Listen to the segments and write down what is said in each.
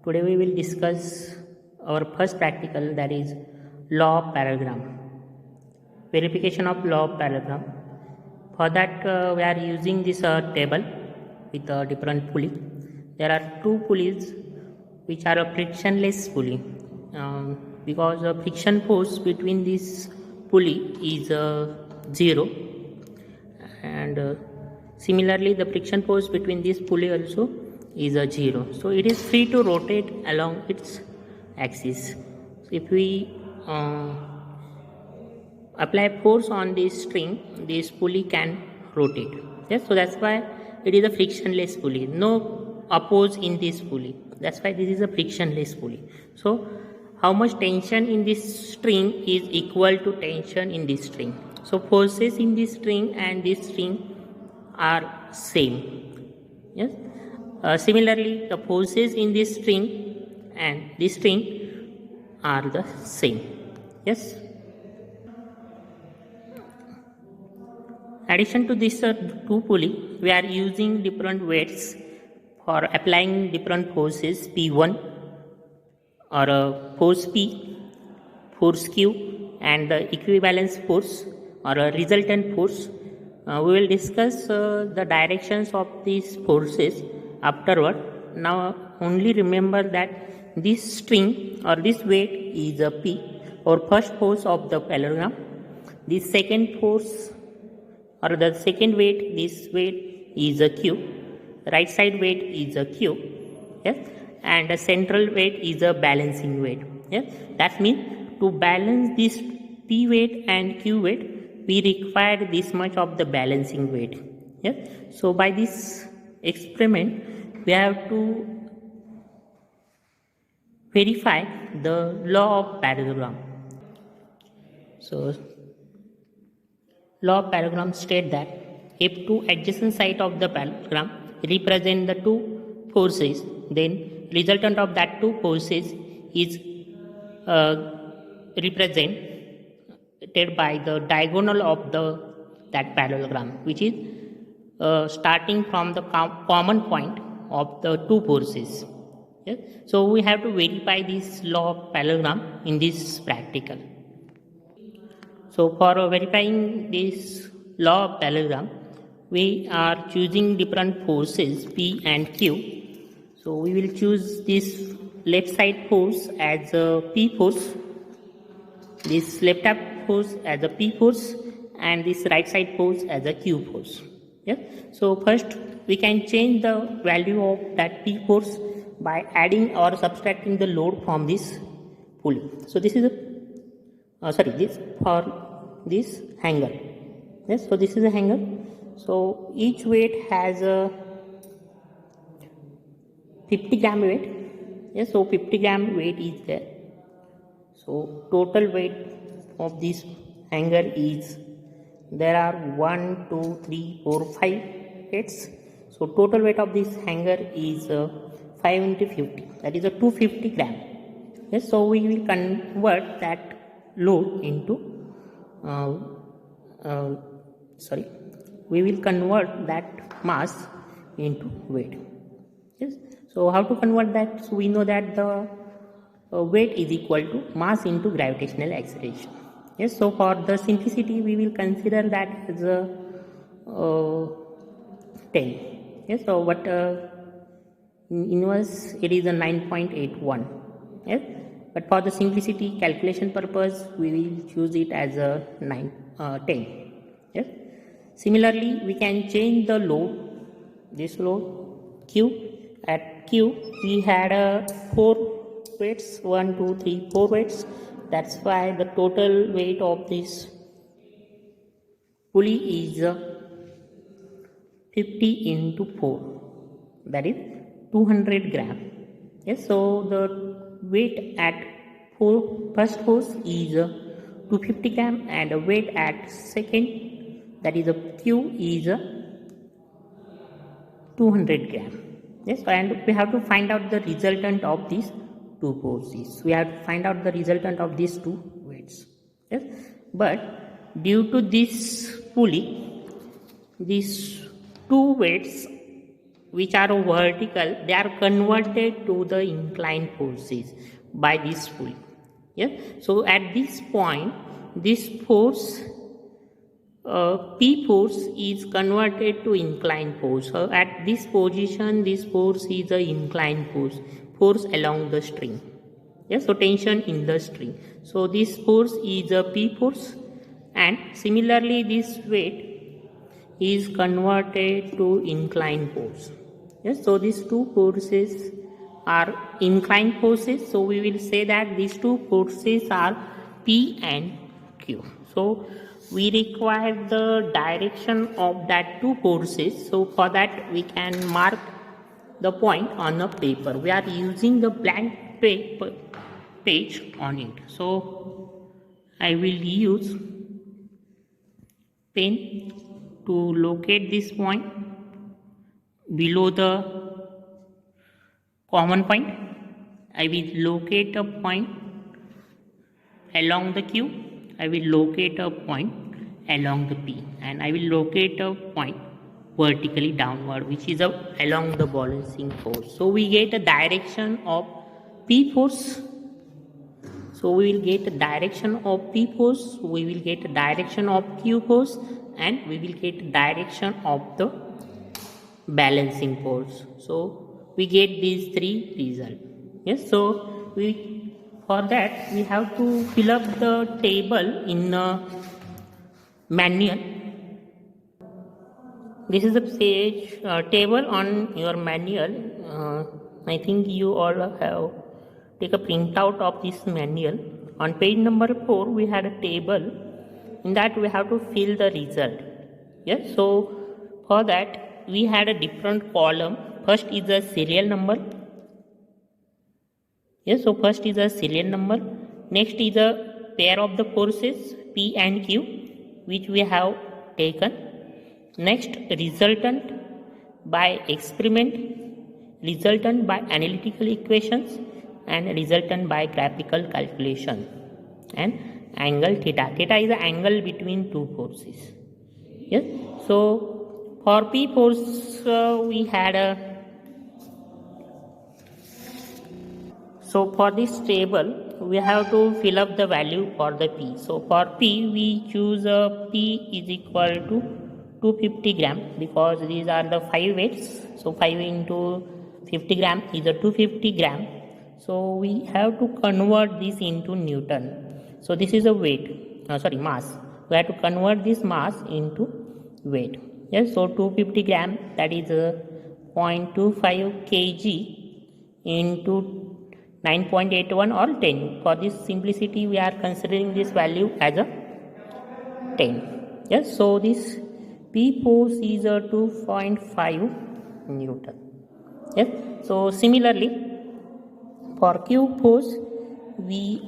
Today we will discuss our first practical, that is law of parallelogram. Verification of law of parallelogram. For that we are using this table with a different pulley. There are two pulleys which are a frictionless pulley because the friction force between this pulley is 0, and similarly the friction force between this pulley also is 0, so it is free to rotate along its axis. So if we apply force on this string, this pulley can rotate. Yes, so that's why it is a frictionless pulley, no oppose in this pulley, that's why this is a frictionless pulley. So how much tension in this string is equal to tension in this string. So forces in this string and this string are same. Yes. Similarly, the forces in this string and this string are the same. Yes. Addition to this two pulley, we are using different weights for applying different forces P1 or force P, force Q, and the equivalence force or a resultant force. We will discuss the directions of these forces afterward. Now only remember that this string or this weight is a P, or first force of the parallelogram. This second force or the second weight, this weight is a Q. Right side weight is a Q. Yes, and the central weight is a balancing weight. Yes, that means to balance this P weight and Q weight, we require this much of the balancing weight. Yes, so by this experiment we have to verify the law of parallelogram. So law of parallelogram state that if two adjacent sides of the parallelogram represent the two forces, then resultant of that two forces is represented by the diagonal of that parallelogram, which is starting from the common point of the two forces. Yes? So we have to verify this law of parallelogram in this practical. So for verifying this law of parallelogram, we are choosing different forces P and Q. So we will choose this left side force as a P force, this left side force as a P force, and this right side force as a Q force. Yes? So first we can change the value of that P force by adding or subtracting the load from this pulley. So this is this for this hanger. Yes, so this is a hanger. So each weight has a 50 gram weight. Yes, so 50 gram weight is there. So total weight of this hanger is, there are 1, 2, 3, 4, 5 weights. So total weight of this hanger is 5 into 50, that is a 250 gram. Yes, so we will convert that load into we will convert that mass into weight. Yes, so how to convert that? So we know that the weight is equal to mass into gravitational acceleration. Yes, so for the simplicity we will consider that as a 10. Yes, so but in inverse it is a 9.81. Yes, but for the simplicity calculation purpose we will choose it as a 10. Yes, similarly we can change the load, this load Q. At Q we had 4 weights, 1, 2, 3, 4 weights. That's why the total weight of this pulley is 50 into 4, that is 200 gram. Yes, so the weight at first force is 250 gram, and the weight at second, that is a Q, is 200 gram. Yes, and we have to find out the resultant of these two forces. We have to find out the resultant of these two weights. Yes, but due to this pulley, these two weights which are vertical, they are converted to the inclined forces by this pull. Yeah. So at this point, this force P force is converted to inclined force. So at this position, this force is the inclined force along the string. Yes, so tension in the string. So this force is a P force, and similarly this weight is converted to inclined force. Yes, so these two forces are inclined forces. So we will say that these two forces are P and Q. So we require the direction of that two forces. So for that we can mark the point on a paper. We are using the blank paper page on it. So I will use pen to locate this point below the common point. I will locate a point along the Q. I will locate a point along the P, and I will locate a point vertically downward, which is along the balancing force. So we get a direction of P force. So we will get a direction of P force, we will get a direction of Q force, and we will get a direction of the balancing force. So we get these three results. Yes, so for that we have to fill up the table in a manual. This is a page table on your manual. I think you all have take a printout of this manual. On page number 4 we had a table. In that we have to fill the result. Yes, so for that we had a different column. First is the serial number. Yes, so first is a serial number. Next is a pair of the forces P and Q, which we have taken. Next, resultant by experiment, resultant by analytical equations, and resultant by graphical calculation. And angle theta. Theta is the angle between two forces. Yes, so for P force we had a. So for this table, we have to fill up the value for the P. So for P, we choose P is equal to 250 gram because these are the 5 weights. So 5 into 50 gram is a 250 gram. So we have to convert this into Newton. So this is a weight, mass. We have to convert this mass into weight. Yes, so 250 gram, that is 0.25 kg into 9.81 or 10. For this simplicity, we are considering this value as a 10. Yes, so this P force is a 2.5 Newton. Yes, so similarly, for Q force, we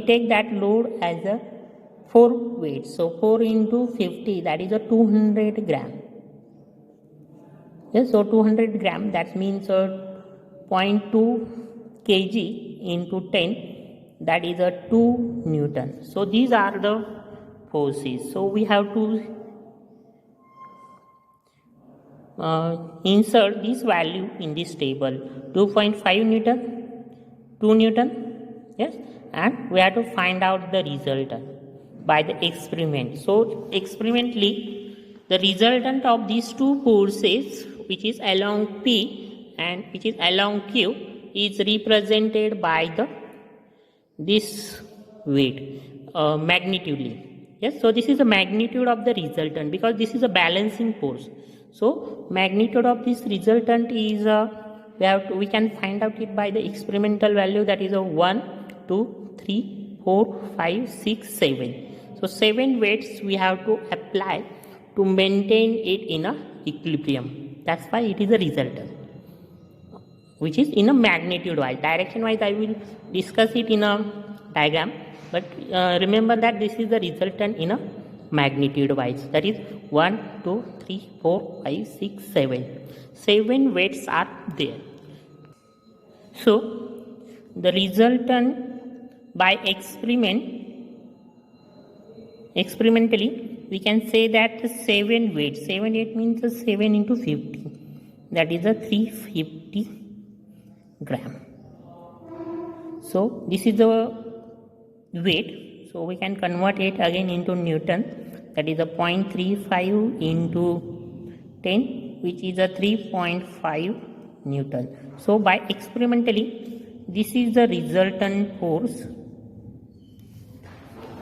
take that load as a 4 weights. So 4 into 50, that is a 200 gram. Yes, so 200 gram, that means 0.2 kg into 10, that is a 2 Newton. So these are the forces. So we have to insert this value in this table. 2.5 Newton, 2 Newton, yes, and we have to find out the resultant by the experiment. So experimentally, the resultant of these two forces, which is along P and which is along Q, is represented by this weight magnitudely. Yes, so this is the magnitude of the resultant because this is a balancing force. So magnitude of this resultant is we can find out it by the experimental value, that is a 1, 2, 3, 4, 5, 6, 7. So 7 weights we have to apply to maintain it in a equilibrium. That's why it is a resultant, which is in a magnitude wise. Direction wise I will discuss it in a diagram, but remember that this is the resultant in a magnitude wise, that is 1, 2, 3, 4, 5, 6, 7. 7 weights are there. So the resultant by experimentally we can say that the 7 weight, 7 means 7 into 50, that is a 350 gram. So this is the weight, so we can convert it again into Newton, that is a 0.35 into 10, which is a 3.5 Newton. So by experimentally, this is the resultant force.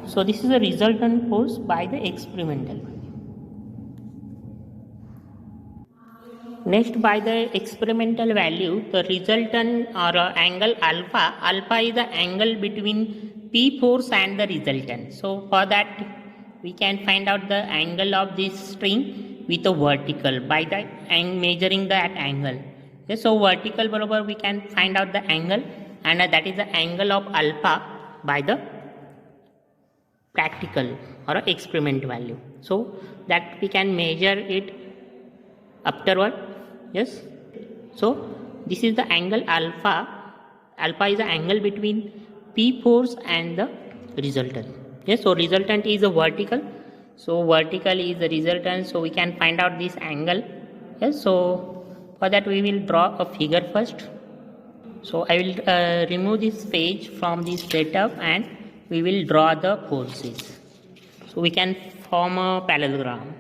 So this is the resultant force by the experimental. Next, by the experimental value, the resultant or angle alpha. Alpha is the angle between P force and the resultant. So for that, we can find out the angle of this string with a vertical by the measuring that angle. Okay, so vertical barabar we can find out the angle, and that is the angle of alpha by the practical or experiment value. So that we can measure it afterward. Yes, so this is the angle alpha. Alpha is the angle between P force and the resultant. Yes, so resultant is a vertical, so vertical is the resultant, so we can find out this angle. Yes, so for that we will draw a figure first. So I will remove this page from this setup and we will draw the forces. So we can form a parallelogram.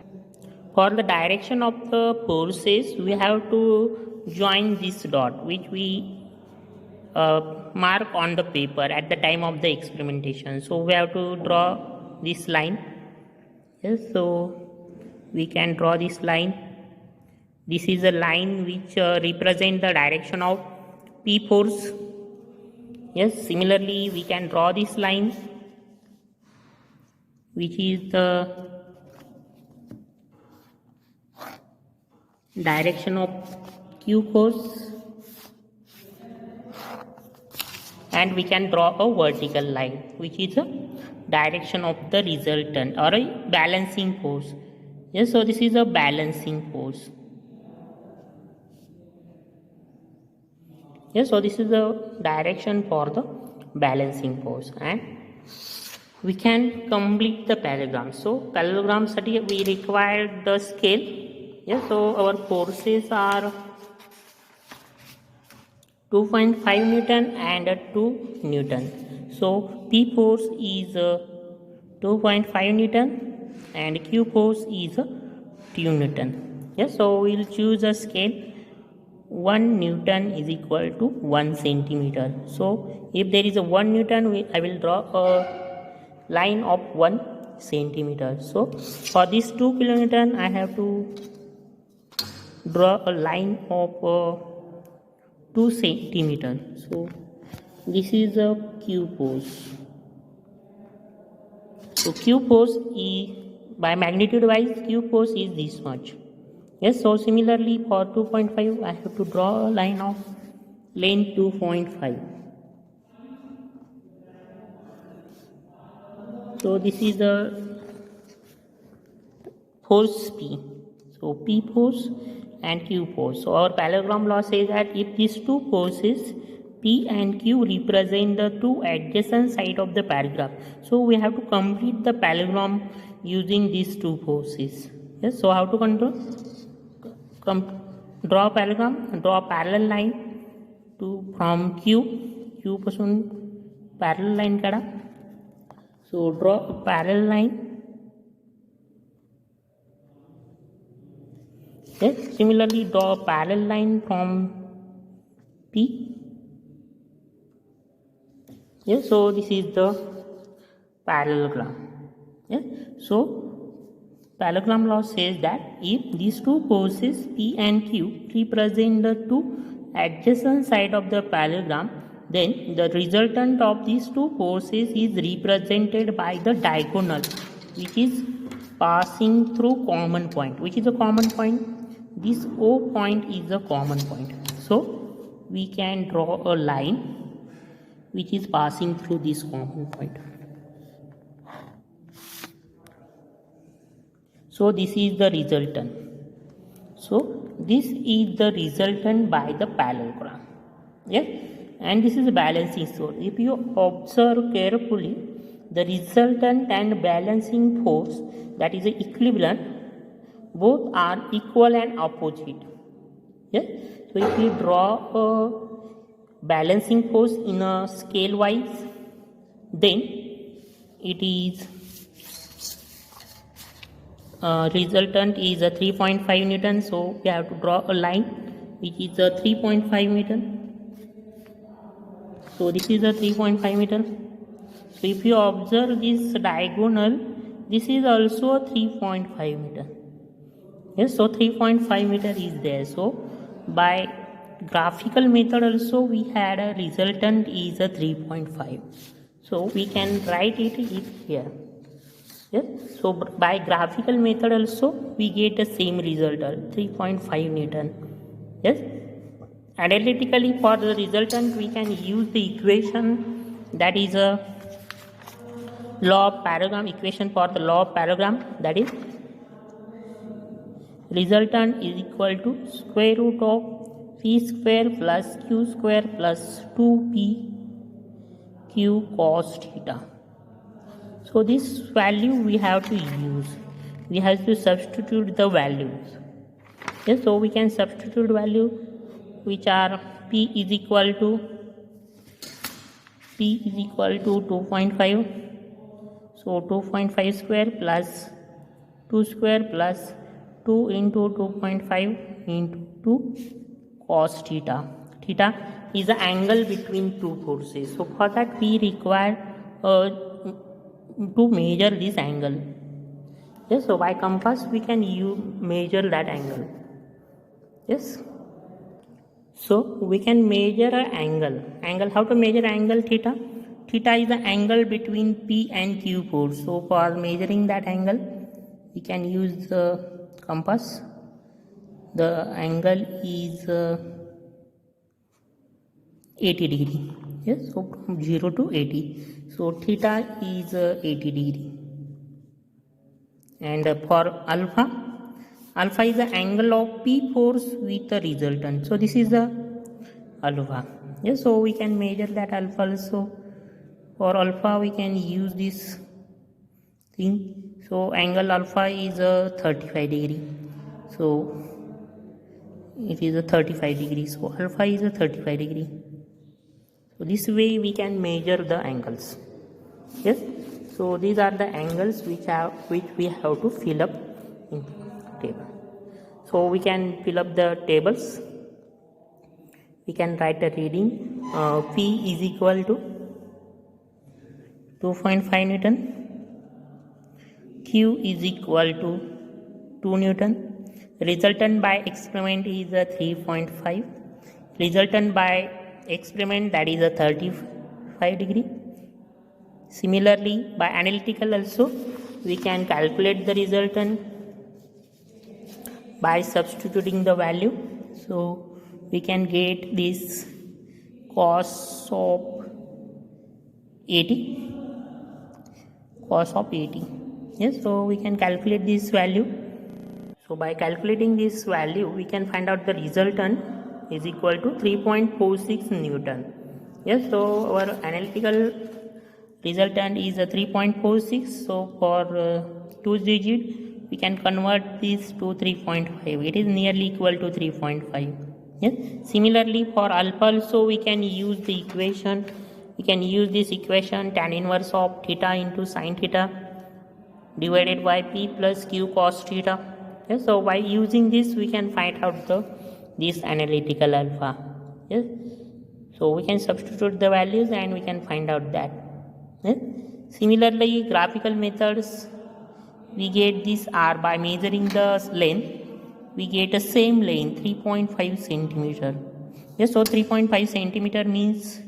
For the direction of the forces, we have to join this dot, which we mark on the paper at the time of the experimentation. So we have to draw this line. Yes, so we can draw this line. This is a line which represents the direction of P force. Yes, similarly we can draw this line, which is the direction of Q force, and we can draw a vertical line, which is a direction of the resultant or a balancing force. Yes, so this is a balancing force. Yes, so this is the direction for the balancing force, and we can complete the parallelogram. So parallelogram study we require the scale. Yes, so our forces are 2.5 Newton and 2 Newton. So P force is 2.5 Newton and Q force is 2 Newton. Yes, so we will choose a scale. 1 Newton is equal to 1 centimeter. So if there is a 1 Newton, I will draw a line of 1 centimeter. So for this 2 kilonewton, I have to draw a line of 2 centimeter. So this is a Q force. So Q force is, by magnitude wise, Q force is this much. Yes, so similarly for 2.5 I have to draw a line of length 2.5. So this is the force P. So P force and Q force. So our parallelogram law says that if these two forces P and Q represent the two adjacent sides of the paragraph, so we have to complete the parallelogram using these two forces. Yes, so how to control? Draw a parallelogram, draw a parallel line to from Q पासून parallel line काढा. So draw a parallel line. Yes, similarly draw a parallel line from P. Yes, so this is the parallelogram. Yes, so parallelogram law says that if these two forces P and Q represent the two adjacent sides of the parallelogram, then the resultant of these two forces is represented by the diagonal, which is passing through common point. Which is a common point? This O point is a common point. So we can draw a line which is passing through this common point. So this is the resultant. So this is the resultant by the parallelogram. Yes, and this is a balancing source. If you observe carefully, the resultant and balancing force, that is equivalent, both are equal and opposite. Yes. So if we draw a balancing force in a scale wise, then it is resultant is a 3.5 Newton. So we have to draw a line which is a 3.5 meter. So this is a 3.5 meter. So if you observe this diagonal, this is also a 3.5 meter. Yes, so 3.5 meter is there. So by graphical method also we had a resultant is a 3.5. So we can write it here. Yes, so by graphical method also we get the same result, 3.5 Newton. Yes, analytically for the resultant we can use the equation, that is a law of parallelogram equation for the law of parallelogram, that is resultant is equal to square root of p square plus q square plus 2p q cos theta. So this value we have to use. We have to substitute the values. Yes, so we can substitute value which are p is equal to 2.5. So 2.5 square plus 2 square plus 2 into 2.5 into 2 cos theta. Theta is the angle between two forces. So for that we require to measure this angle. Yes, so by compass we can measure that angle. Yes, so we can measure an angle. How to measure angle? Theta is the angle between p and q force. So for measuring that angle we can use the compass. The angle is 80 degree. Yes, so from 0 to 80. So theta is 80 degree. And for alpha is the angle of p force with the resultant. So this is the alpha. Yes, so we can measure that alpha also. For alpha we can use this thing. So angle alpha is 35 degree. So it is a 35 degree. So alpha is a 35 degree. So this way we can measure the angles. Yes. So these are the angles which we have to fill up in the table. So we can fill up the tables. We can write a reading. P is equal to 2.5 Newton. Q is equal to 2 Newton. Resultant by experiment is a 3.5. Resultant by experiment, that is a 35 degree. Similarly, by analytical also we can calculate the resultant by substituting the value. So we can get this cos of 80. Yes, so we can calculate this value. So by calculating this value we can find out the resultant is equal to 3.46 Newton. Yes, so our analytical resultant is a 3.46. So for 2 digit we can convert this to 3.5. It is nearly equal to 3.5. Yes. Similarly for alpha also we can use the equation. We can use this equation, tan inverse of theta into sin theta divided by p plus q cos theta. Yes, so by using this we can find out this analytical alpha. Yes, so we can substitute the values and we can find out that. Yes? Similarly, graphical methods, we get this r by measuring the length. We get the same length, 3.5 centimeter. Yes, so 3.5 centimeter means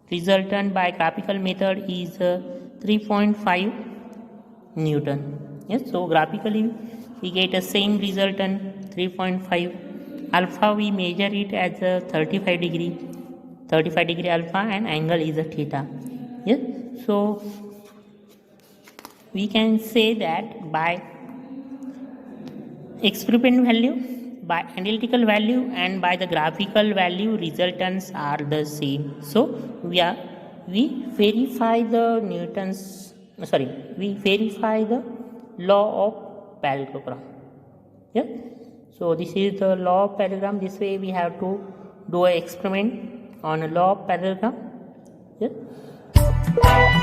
resultant by graphical method is 3.5 Newton. Yes, so graphically we get the same resultant, 3.5. Alpha we measure it as a 35 degree alpha, and angle is a theta. Yes, so we can say that by experiment value, by analytical value, and by the graphical value, resultants are the same. So we verify the we verify the law of parallelogram. Yeah. So this is the law of parallelogram. This way we have to do an experiment on a law of parallelogram. Yeah.